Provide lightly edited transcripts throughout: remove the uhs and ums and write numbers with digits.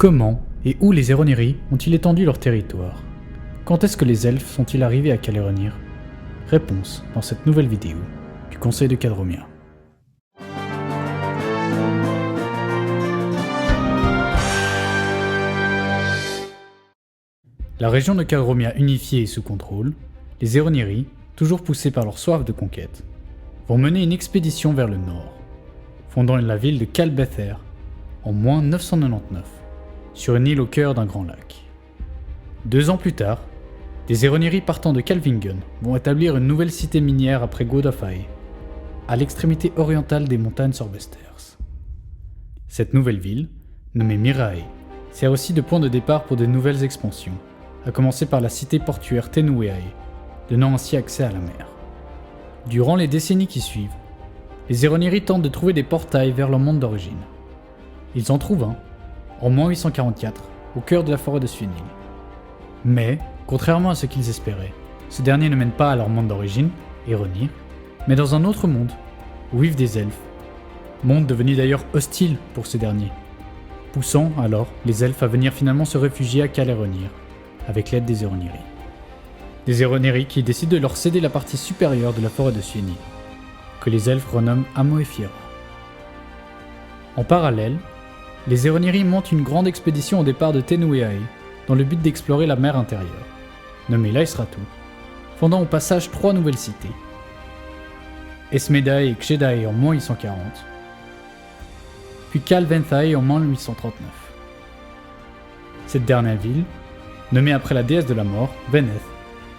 Comment et où les Eroniri ont-ils étendu leur territoire? Quand est-ce que les elfes sont-ils arrivés à Kaleronir? Réponse dans cette nouvelle vidéo du Conseil de Cadromia. La région de Cadromia unifiée et sous contrôle, les Eroniri, toujours poussés par leur soif de conquête, vont mener une expédition vers le nord, fondant la ville de Kal Bether en moins 999, sur une île au cœur d'un grand lac. 2 ans plus tard, des Eroniri partant de Kalvingen vont établir une nouvelle cité minière après Godafae, à l'extrémité orientale des montagnes Sorbesters. Cette nouvelle ville, nommée Mirae, sert aussi de point de départ pour de nouvelles expansions, à commencer par la cité portuaire Tenueae, donnant ainsi accès à la mer. Durant les décennies qui suivent, les Eroniri tentent de trouver des portails vers leur monde d'origine. Ils en trouvent un, en moins 844, au cœur de la forêt de Svienil. Mais, contrairement à ce qu'ils espéraient, ce dernier ne mène pas à leur monde d'origine, Eronir, mais dans un autre monde, où vivent des elfes, monde devenu d'ailleurs hostile pour ces derniers, poussant alors les elfes à venir finalement se réfugier à Kaleronir, avec l'aide des Eroniri. Des Eroniri qui décident de leur céder la partie supérieure de la forêt de Svienil, que les elfes renomment Amoefira. En parallèle, les Eroniri montent une grande expédition au départ de Tenueae, dans le but d'explorer la mer intérieure, nommée l'Aisratu, fondant au passage 3 nouvelles cités. Esmedae et Xedae en moins 840, puis Kal Venthae en moins 839. Cette dernière ville, nommée après la déesse de la mort, Veneth,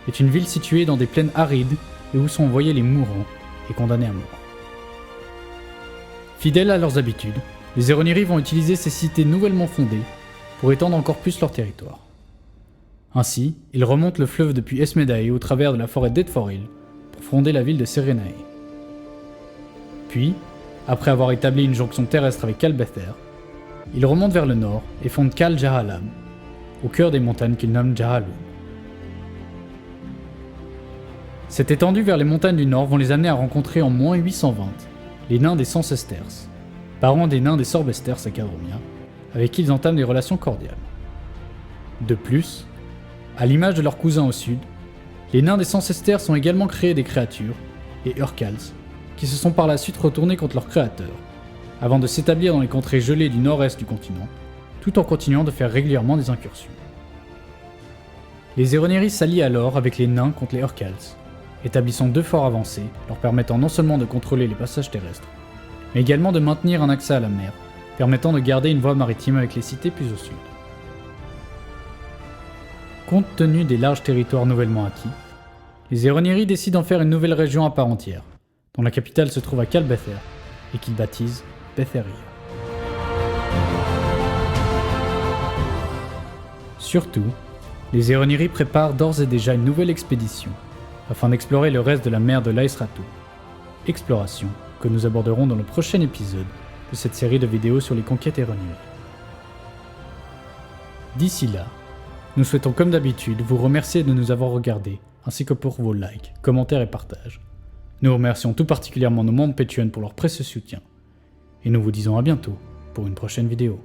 est une ville située dans des plaines arides et où sont envoyés les mourants et condamnés à mort. Fidèles à leurs habitudes, les Eroniri vont utiliser ces cités nouvellement fondées pour étendre encore plus leur territoire. Ainsi, ils remontent le fleuve depuis Esmedae au travers de la forêt d'Edforil pour fonder la ville de Serenae. Puis, après avoir établi une jonction terrestre avec Kal Bether, ils remontent vers le nord et fondent Kal Jahalam, au cœur des montagnes qu'ils nomment Jahalum. Cette étendue vers les montagnes du nord vont les amener à rencontrer en moins 820 les nains des Sancesters, parents des nains des Sorbesters à Cadromia, avec qui ils entament des relations cordiales. De plus, à l'image de leurs cousins au sud, les nains des Sancesters ont également créé des créatures, les Urkals, qui se sont par la suite retournés contre leurs créateurs, avant de s'établir dans les contrées gelées du nord-est du continent, tout en continuant de faire régulièrement des incursions. Les Eroniri s'allient alors avec les nains contre les Urkals, établissant 2 forts avancés, leur permettant non seulement de contrôler les passages terrestres, mais également de maintenir un accès à la mer, permettant de garder une voie maritime avec les cités plus au sud. Compte tenu des larges territoires nouvellement acquis, les Eroniri décident d'en faire une nouvelle région à part entière, dont la capitale se trouve à Kal Bether, et qu'ils baptisent Betheria. Surtout, les Eroniri préparent d'ores et déjà une nouvelle expédition, afin d'explorer le reste de la mer de l'Aisratu, exploration que nous aborderons dans le prochain épisode de cette série de vidéos sur les conquêtes Eroniri. D'ici là, nous souhaitons comme d'habitude vous remercier de nous avoir regardés, ainsi que pour vos likes, commentaires et partages. Nous remercions tout particulièrement nos membres Patreon pour leur précieux soutien, et nous vous disons à bientôt pour une prochaine vidéo.